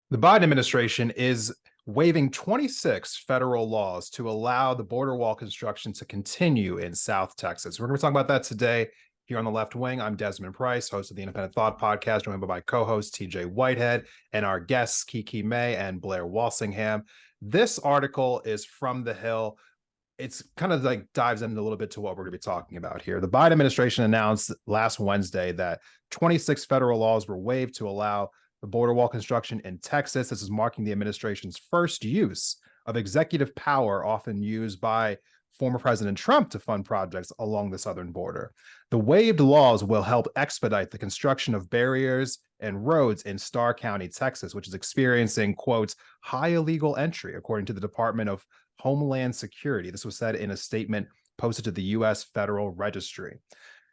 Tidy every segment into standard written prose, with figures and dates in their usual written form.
The Biden administration is waiving 26 federal laws to allow the border wall construction to continue in South Texas. We're going to talk about that today here on the Left Wing. I'm Desmond Price, host of the Independent Thought Podcast, joined by my co-host TJ Whitehead and our guests Kiki May and Blair Walsingham. This article is from The Hill. It's kind of like dives into a little bit to what we're going to be talking about here. The Biden administration announced last Wednesday that 26 federal laws were waived to allow the border wall construction in Texas. This is marking the administration's first use of executive power, often used by former President Trump to fund projects along the southern border. The waived laws will help expedite the construction of barriers and roads in Starr County, Texas, which is experiencing, quote, high illegal entry, according to the Department of Homeland Security. This was said in a statement posted to the U.S. Federal Registry.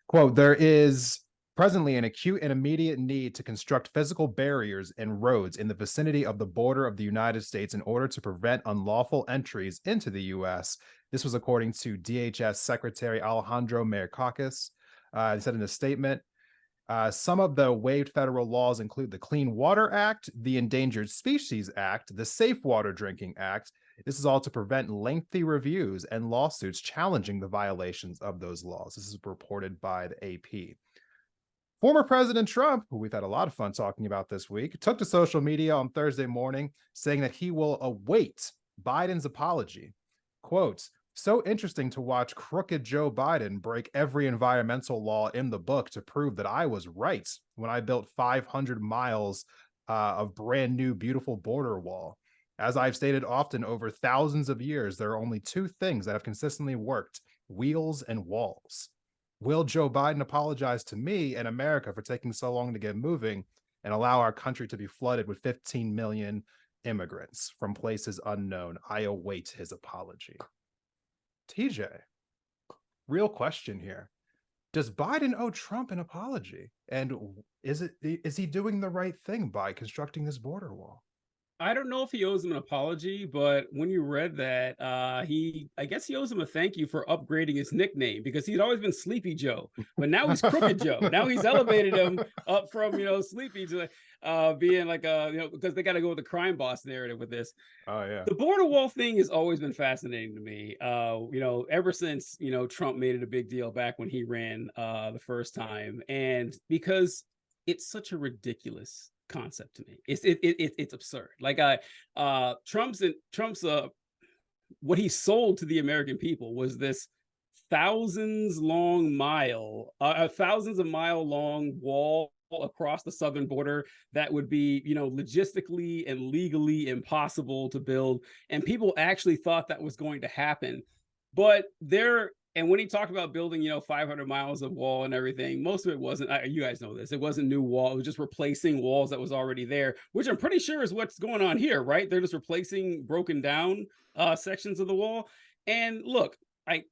Quote, there is presently an acute and immediate need to construct physical barriers and roads in the vicinity of the border of the United States in order to prevent unlawful entries into the U.S. This was according to DHS Secretary Alejandro Mayorkas. He said in a statement, some of the waived federal laws include the Clean Water Act, the Endangered Species Act, the Safe Water Drinking Act. This is all to prevent lengthy reviews and lawsuits challenging the violations of those laws. This is reported by the AP. Former President Trump, who we've had a lot of fun talking about this week, took to social media on Thursday morning saying that he will await Biden's apology. Quote, so interesting to watch crooked Joe Biden break every environmental law in the book to prove that I was right when I built 500 miles of brand new, beautiful border wall. As I've stated often over thousands of years, there are only two things that have consistently worked: wheels and walls. Will Joe Biden apologize to me and America for taking so long to get moving and allow our country to be flooded with 15 million immigrants from places unknown? I await his apology. TJ, real question here. Does Biden owe Trump an apology? And is he doing the right thing by constructing this border wall? I don't know if he owes him an apology, but when you read that, I guess he owes him a thank you for upgrading his nickname, because he'd always been Sleepy Joe, but now he's Crooked Joe. Now he's elevated him up from, Sleepy to being like because they got to go with the crime boss narrative with this. Oh, yeah. The border wall thing has always been fascinating to me. Ever since, Trump made it a big deal back when he ran the first time, and because it's such a ridiculous concept to me. It's absurd. Like Trump's what he sold to the American people was this thousands of mile long wall across the southern border that would be, logistically and legally impossible to build. And people actually thought that was going to happen. But and when he talked about building, 500 miles of wall and everything, most of it wasn't, you guys know this, it wasn't new wall. It was just replacing walls that was already there, which I'm pretty sure is what's going on here, right? They're just replacing broken down sections of the wall. And look, I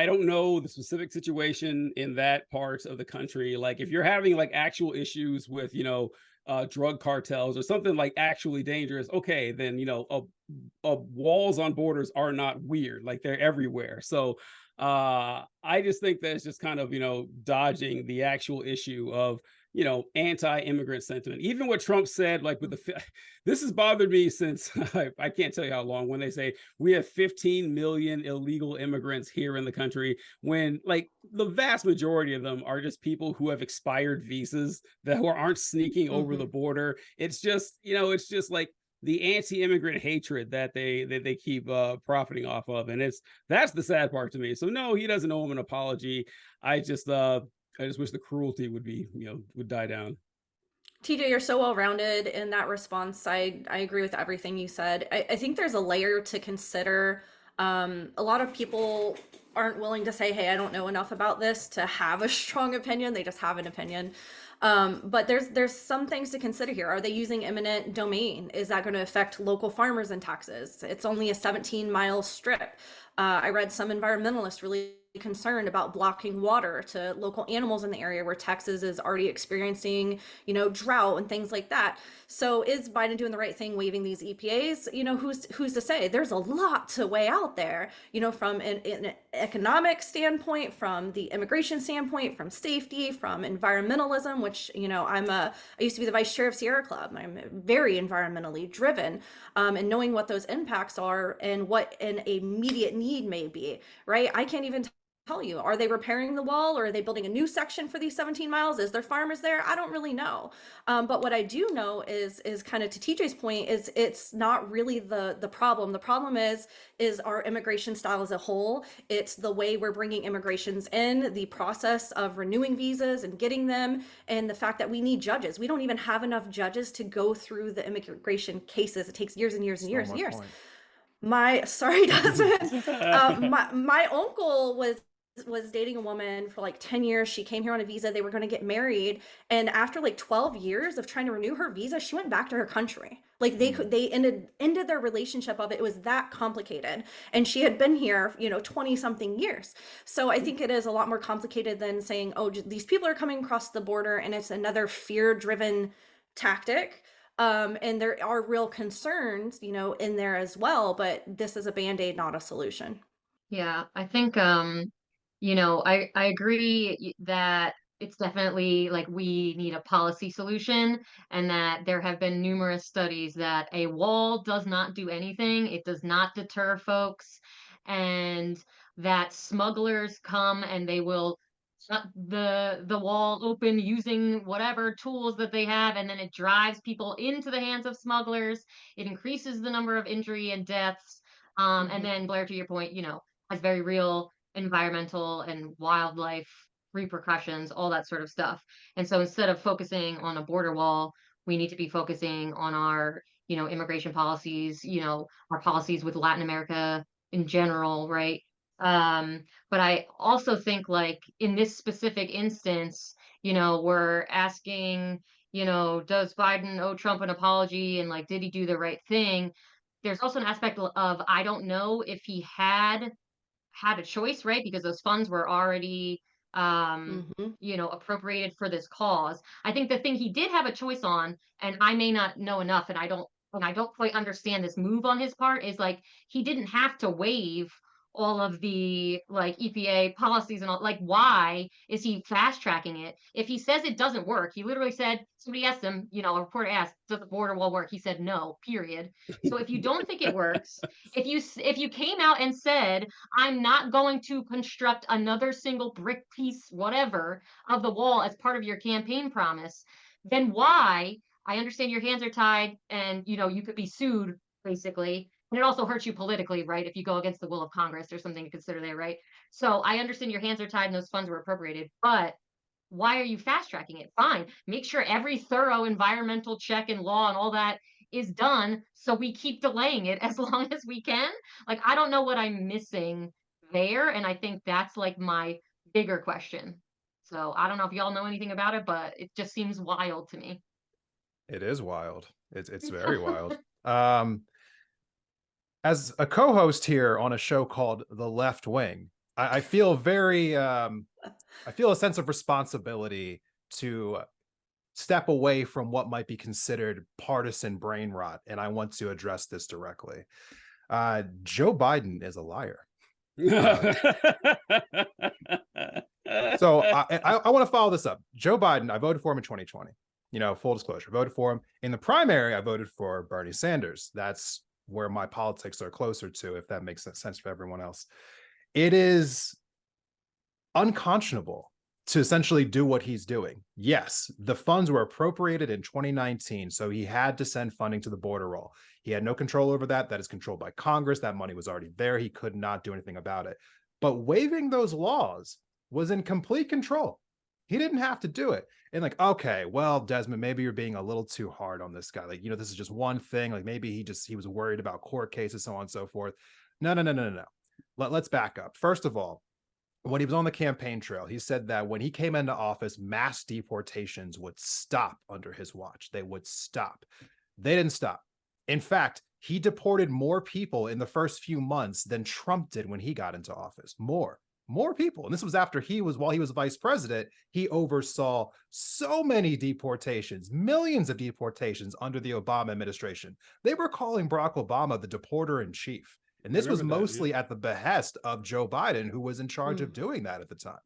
don't know the specific situation in that part of the country. Like if you're having like actual issues with, drug cartels or something like actually dangerous, okay, then walls on borders are not weird, like they're everywhere. So I just think that it's just kind of dodging the actual issue of anti-immigrant sentiment. Even what Trump said, like with this has bothered me since I can't tell you how long, when they say we have 15 million illegal immigrants here in the country, when like the vast majority of them are just people who have expired visas that aren't sneaking over the border. It's just like the anti-immigrant hatred that they keep profiting off of, and that's the sad part to me. So no, he doesn't owe him an apology. I just wish the cruelty would die down. TJ, you're so well-rounded in that response. I agree with everything you said. I think there's a layer to consider. A lot of people aren't willing to say, hey, I don't know enough about this to have a strong opinion. They just have an opinion. But there's some things to consider here. Are they using eminent domain? Is that going to affect local farmers in Texas? It's only a 17-mile strip. I read some environmentalists really concerned about blocking water to local animals in the area where Texas is already experiencing, drought and things like that. So is Biden doing the right thing waiving these EPAs? Who's to say? There's a lot to weigh out there, from an economic standpoint, from the immigration standpoint, from safety, from environmentalism, which, I used to be the vice chair of Sierra Club. I'm very environmentally driven, and knowing what those impacts are and what an immediate need may be, right? I can't even tell you, are they repairing the wall, or are they building a new section for these 17 miles? Is there farmers there? I don't really know. But what I do know is kind of to TJ's point, is it's not really the problem. The problem is our immigration style as a whole. It's the way we're bringing immigrations in, the process of renewing visas and getting them, and the fact that we need judges. We don't even have enough judges to go through the immigration cases. It takes years and years and years and years. Sorry, Desmond. My uncle was dating a woman for like 10 years. She came here on a visa. They were going to get married. And after like 12 years of trying to renew her visa, she went back to her country. Like they ended their relationship of it. It was that complicated. And she had been here, 20 something years. So I think it is a lot more complicated than saying, oh, these people are coming across the border and it's another fear driven tactic. And there are real concerns, in there as well, but this is a Band-Aid, not a solution. Yeah, I think I agree that it's definitely like we need a policy solution, and that there have been numerous studies that a wall does not do anything. It does not deter folks, and that smugglers come and they will shut the wall open using whatever tools that they have, and then it drives people into the hands of smugglers. It increases the number of injury and deaths. And then Blair, to your point, has very real environmental and wildlife repercussions, all that sort of stuff. And so instead of focusing on a border wall, we need to be focusing on our, immigration policies, our policies with Latin America in general, right? But I also think, like, in this specific instance, we're asking, does Biden owe Trump an apology, and like, did he do the right thing? There's also an aspect of, I don't know if he had a choice, right? Because those funds were already, appropriated for this cause. I think the thing he did have a choice on, and I may not know enough, and I don't quite understand this move on his part, is like, he didn't have to waive all of the like EPA policies and all. Like, why is he fast tracking it? If he says it doesn't work, he literally said, somebody asked him, a reporter asked, does the border wall work? He said no, period. So if you don't think it works, if you came out and said, I'm not going to construct another single brick piece, whatever, of the wall as part of your campaign promise, then why? I understand your hands are tied and you could be sued, basically. And it also hurts you politically, right? If you go against the will of Congress, there's something to consider there, right? So I understand your hands are tied and those funds were appropriated, but why are you fast tracking it? Fine. Make sure every thorough environmental check and law and all that is done, so we keep delaying it as long as we can. Like, I don't know what I'm missing there. And I think that's like my bigger question. So I don't know if y'all know anything about it, but it just seems wild to me. It is wild. It's very wild. As a co-host here on a show called The Left Wing, I feel very, I feel a sense of responsibility to step away from what might be considered partisan brain rot, and I want to address this directly. Joe Biden is a liar. So I want to follow this up. Joe Biden, I voted for him in 2020. Full disclosure, voted for him. In the primary, I voted for Bernie Sanders. That's where my politics are closer to, if that makes sense for everyone else. It is unconscionable to essentially do what he's doing. Yes, the funds were appropriated in 2019, so he had to send funding to the border wall. He had no control over that. That is controlled by Congress. That money was already there. He could not do anything about it. But waiving those laws was in complete control. He didn't have to do it. And like, okay, well, Desmond, maybe you're being a little too hard on this guy. Like, this is just one thing. Like, maybe he was worried about court cases, so on and so forth. No. Let's back up. First of all, when he was on the campaign trail, he said that when he came into office, mass deportations would stop under his watch. They would stop. They didn't stop. In fact, he deported more people in the first few months than Trump did when he got into office. More. more people. And this was after while he was vice president, he oversaw so many deportations, millions of deportations under the Obama administration. They were calling Barack Obama the deporter in chief. And this was mostly at the behest of Joe Biden, who was in charge of doing that at the time.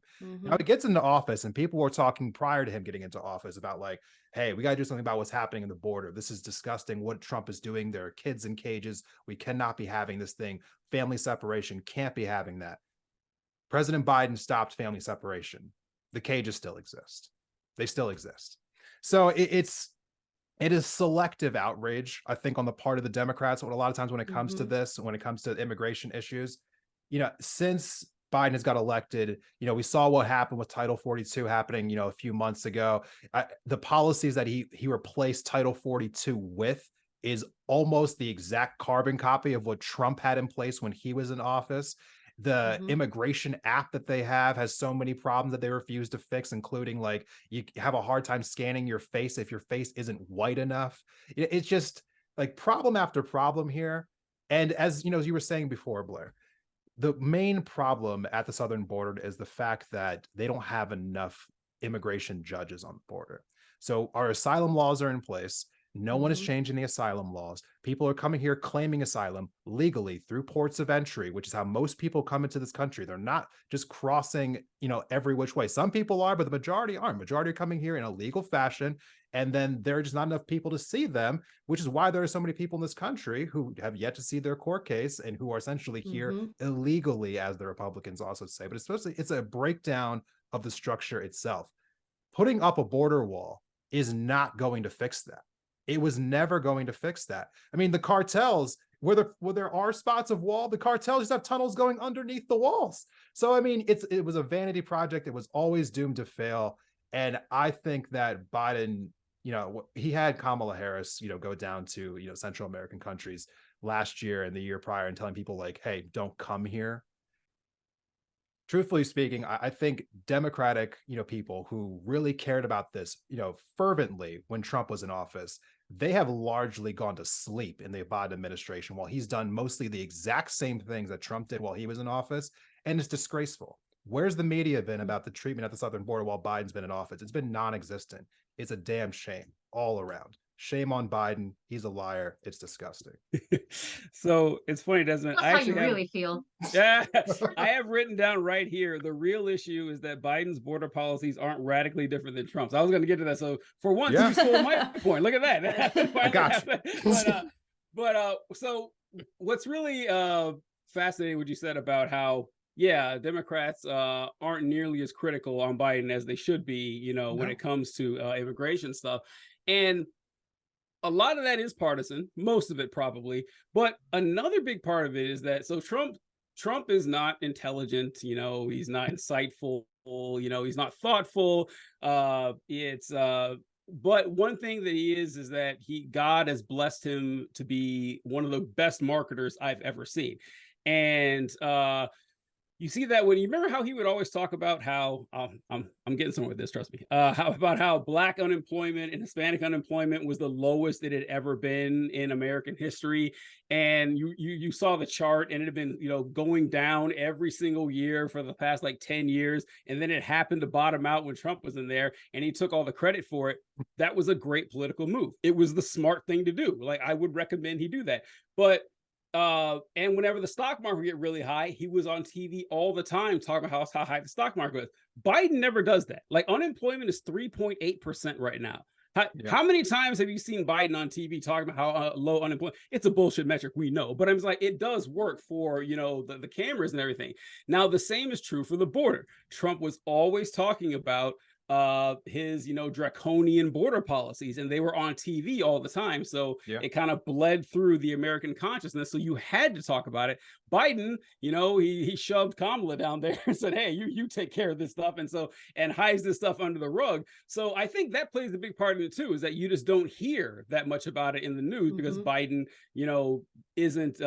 Now he gets into office, and people were talking prior to him getting into office about like, hey, we got to do something about what's happening in the border. This is disgusting what Trump is doing. There are kids in cages. We cannot be having this thing. Family separation, can't be having that. President Biden stopped family separation. The cages still exist. They still exist. So it is selective outrage, I think, on the part of the Democrats. A lot of times when it comes to this, when it comes to immigration issues, since Biden has got elected, we saw what happened with Title 42 happening, a few months ago. The policies that he replaced Title 42 with is almost the exact carbon copy of what Trump had in place when he was in office. The immigration app that they have has so many problems that they refuse to fix, including like you have a hard time scanning your face if your face isn't white enough. It's just like problem after problem here. And as you were saying before, Blair, the main problem at the southern border is the fact that they don't have enough immigration judges on the border. So our asylum laws are in place. No one is changing the asylum laws. People are coming here claiming asylum legally through ports of entry, which is how most people come into this country. They're not just crossing, every which way. Some people are, but the majority aren't. Majority are coming here in a legal fashion. And then there are just not enough people to see them, which is why there are so many people in this country who have yet to see their court case and who are essentially here illegally, as the Republicans also say. But it's a breakdown of the structure itself. Putting up a border wall is not going to fix that. It was never going to fix that. I mean, the cartels, where there are spots of wall, the cartels just have tunnels going underneath the walls. So, I mean, it was a vanity project. It was always doomed to fail. And I think that Biden, he had Kamala Harris, go down to, Central American countries last year and the year prior and telling people like, hey, don't come here. Truthfully speaking, I think Democratic, people who really cared about this, fervently when Trump was in office, they have largely gone to sleep in the Biden administration while he's done mostly the exact same things that Trump did while he was in office. And it's disgraceful. Where's the media been about the treatment at the southern border while Biden's been in office? It's been non-existent. It's a damn shame all around. Shame on Biden. He's a liar. It's disgusting. So it's funny, Desmond. That's how you really feel. Yeah, I have written down right here, the real issue is that Biden's border policies aren't radically different than Trump's. I was going to get to that. So for once, you stole my point. Look at that. I got you. So what's really fascinating what you said about how, Democrats aren't nearly as critical on Biden as they should be, when it comes to immigration stuff. And a lot of that is partisan, most of it probably, but another big part of it is that Trump is not intelligent, he's not insightful, he's not thoughtful. But one thing that he is that God has blessed him to be one of the best marketers I've ever seen. And you see that when you remember how he would always talk about how I'm getting somewhere with this, trust me, how Black unemployment and Hispanic unemployment was the lowest it had ever been in American history. And you saw the chart and it had been, going down every single year for the past like 10 years. And then it happened to bottom out when Trump was in there and he took all the credit for it. That was a great political move. It was the smart thing to do. Like, I would recommend he do that. But and whenever the stock market get really high, he was on TV all the time talking about how high the stock market was. Biden never does that. Like, unemployment is 3.8% right now. How many times have you seen Biden on TV talking about how low unemployment? It's a bullshit metric, we know, but I'm like, it does work for, the cameras and everything. Now, the same is true for the border. Trump was always talking about his draconian border policies, and they were on TV all the time, so it kind of bled through the American consciousness, so you had to talk about it. Biden, he shoved Kamala down there and said, hey, you take care of this stuff, and hides this stuff under the rug. So I think that plays a big part in it too, is that you just don't hear that much about it in the news because Biden isn't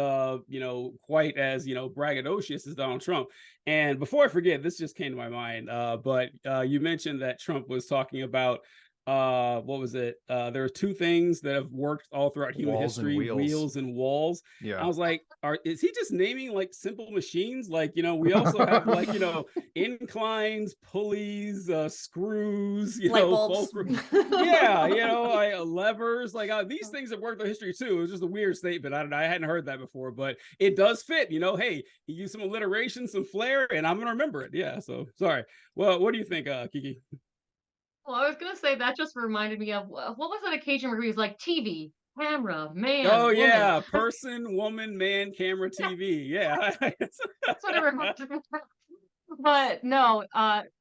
quite as braggadocious as Donald Trump. And before I forget, this just came to my mind, but you mentioned that Trump was talking about what was it? There are two things that have worked all throughout human Walls and history: wheels. wheels and walls. Yeah. I was like, is he just naming like simple machines? Like, we also have like, inclines, pulleys, screws, Light bulbs. fulcrum. Yeah, levers. Like, these things have worked through history too. It was just a weird statement. I don't know. I hadn't heard that before, but it does fit. Hey, he used some alliteration, some flair, and I'm gonna remember it. Yeah. So sorry. Well, what do you think, Kiki? Well, I was gonna say that just reminded me of what was that occasion where he was like TV, camera, man, Oh woman. yeah, person, woman, man, camera, TV. Yeah. That's what it reminded me of. But no,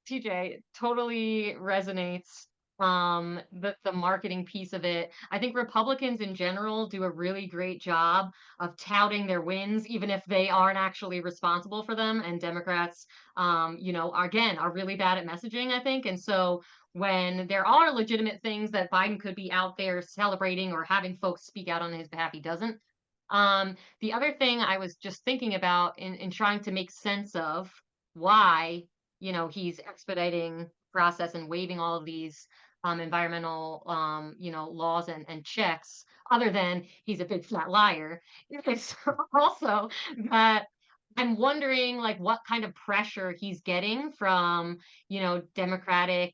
TJ totally resonates. The marketing piece of it. I think Republicans in general do a really great job of touting their wins, even if they aren't actually responsible for them. And Democrats, are really bad at messaging, I think. And so when there are legitimate things that Biden could be out there celebrating or having folks speak out on his behalf, he doesn't. The other thing I was just thinking about in trying to make sense of why, he's expediting process and waiving all of these environmental, laws and checks, other than he's a big fat liar, is also that I'm wondering like what kind of pressure he's getting from, Democratic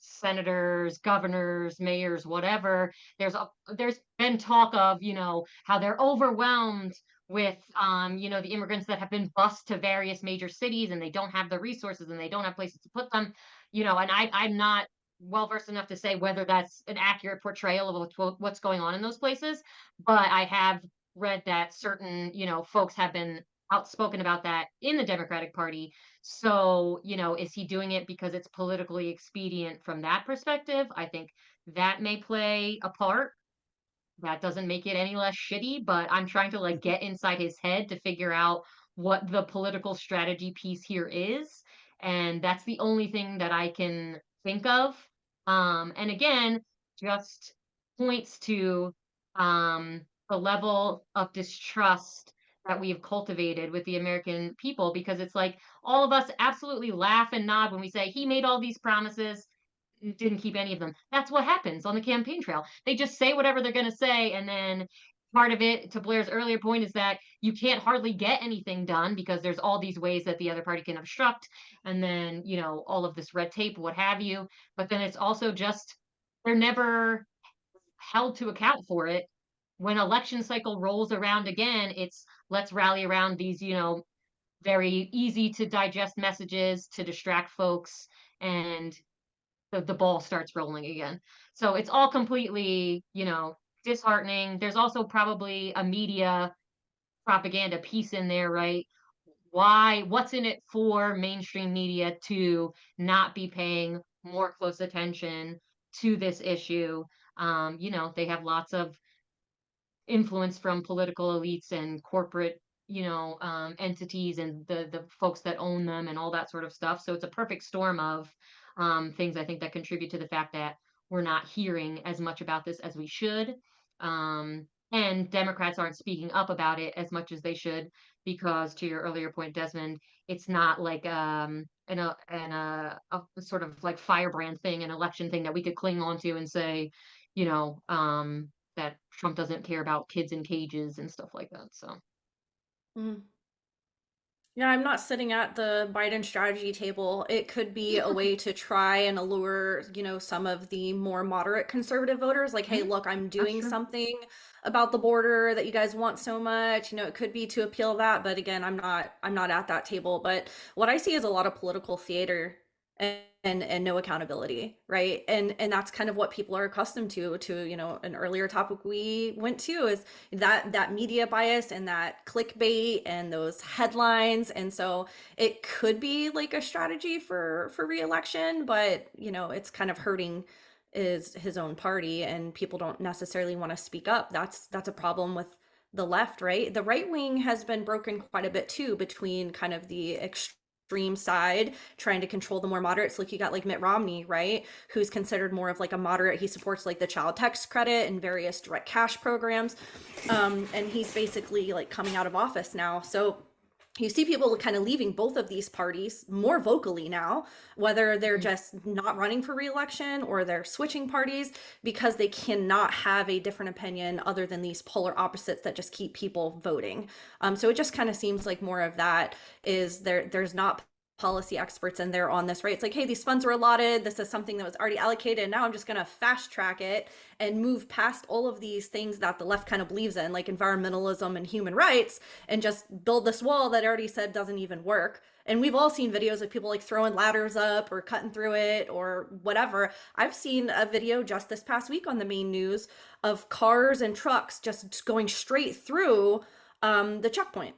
senators, governors, mayors, whatever. There's been talk of, how they're overwhelmed with the immigrants that have been bused to various major cities and they don't have the resources and they don't have places to put them, and I'm not well versed enough to say whether that's an accurate portrayal of what's going on in those places, but I have read that certain, folks have been outspoken about that in the Democratic Party. So, is he doing it because it's politically expedient from that perspective? I think that may play a part. That doesn't make it any less shitty, but I'm trying to like get inside his head to figure out what the political strategy piece here is. And that's the only thing that I can think of. And again, just points to the level of distrust that we've cultivated with the American people, because it's like all of us absolutely laugh and nod when we say he made all these promises, didn't keep any of them. That's what happens on the campaign trail. They just say whatever they're going to say. And then part of it, to Blair's earlier point, is that you can't hardly get anything done because there's all these ways that the other party can obstruct. And then, all of this red tape, what have you. But then it's also just, they're never held to account for it. When election cycle rolls around again, it's let's rally around these, very easy to digest messages to distract folks. And the ball starts rolling again. So it's all completely, disheartening. There's also probably a media propaganda piece in there, right? What's in it for mainstream media to not be paying more close attention to this issue? They have lots of influence from political elites and corporate entities and the folks that own them and all that sort of stuff. So it's a perfect storm of things I think that contribute to the fact that we're not hearing as much about this as we should. And Democrats aren't speaking up about it as much as they should, because to your earlier point, Desmond, it's not like a sort of like firebrand thing, an election thing that we could cling on to and say, that Trump doesn't care about kids in cages and stuff like that. So. Mm. Yeah, I'm not sitting at the Biden strategy table. It could be a way to try and allure, some of the more moderate conservative voters. Like, hey, look, I'm doing something about the border that you guys want so much. It could be to appeal that. But again, I'm not at that table. But what I see is a lot of political theater and no accountability, right? And that's kind of what people are accustomed to an earlier topic we went to, is that media bias and that clickbait and those headlines. And so it could be like a strategy for reelection, but it's kind of hurting is his own party, and people don't necessarily want to speak up. That's a problem with the left, right? The right wing has been broken quite a bit too, between kind of the extreme side trying to control the more moderates. Like, you got like Mitt Romney, right, who's considered more of like a moderate. He supports like the child tax credit and various direct cash programs, and he's basically like coming out of office now. So you see people kind of leaving both of these parties more vocally now, whether they're just not running for re-election or they're switching parties because they cannot have a different opinion other than these polar opposites that just keep people voting. So it just kind of seems like more of that is there's not policy experts in there on this, right? It's like, hey, these funds were allotted. This is something that was already allocated. And now I'm just going to fast track it and move past all of these things that the left kind of believes in, like environmentalism and human rights, and just build this wall that I already said doesn't even work. And we've all seen videos of people like throwing ladders up or cutting through it or whatever. I've seen a video just this past week on the main news of cars and trucks just going straight through the checkpoint.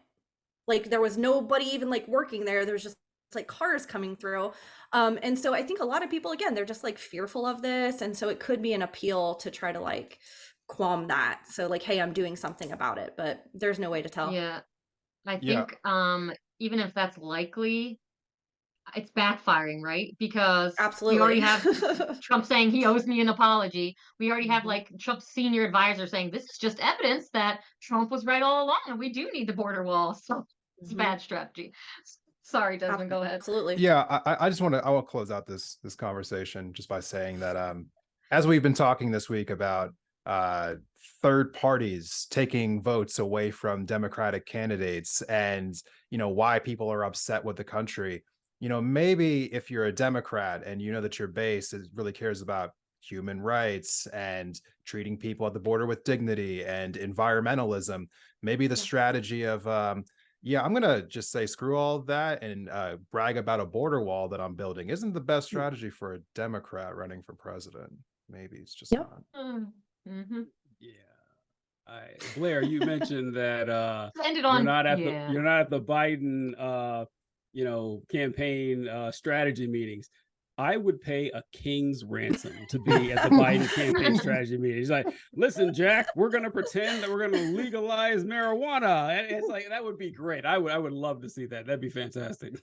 Like there was nobody even like working there. There's just like cars coming through. And so I think a lot of people, again, they're just like fearful of this. And so it could be an appeal to try to like qualm that. So like, hey, I'm doing something about it, but there's no way to tell. Yeah. I Yeah. think even if that's likely, it's backfiring, right? Because we already Absolutely. have Trump saying he owes me an apology. We already have Mhm. like Trump's senior advisor saying this is just evidence that Trump was right all along and we do need the border wall. So it's a Mhm. bad strategy. Sorry, Desmond, go ahead. Absolutely. Yeah, I just want to, I will close out this conversation just by saying that as we've been talking this week about third parties taking votes away from Democratic candidates and why people are upset with the country, maybe if you're a Democrat and you know that your base really cares about human rights and treating people at the border with dignity and environmentalism, maybe the Yeah. strategy of yeah, I'm gonna just say screw all of that and brag about a border wall that I'm building isn't the best strategy for a Democrat running for president. Maybe it's just Yep. not. Mm-hmm. Yeah. Blair, you mentioned that Ended you're on not at yeah. the Biden campaign strategy meetings. I would pay a king's ransom to be at the Biden campaign strategy meeting. He's like, listen, Jack, we're gonna pretend that we're gonna legalize marijuana. And it's like that would be great. I would love to see that. That'd be fantastic.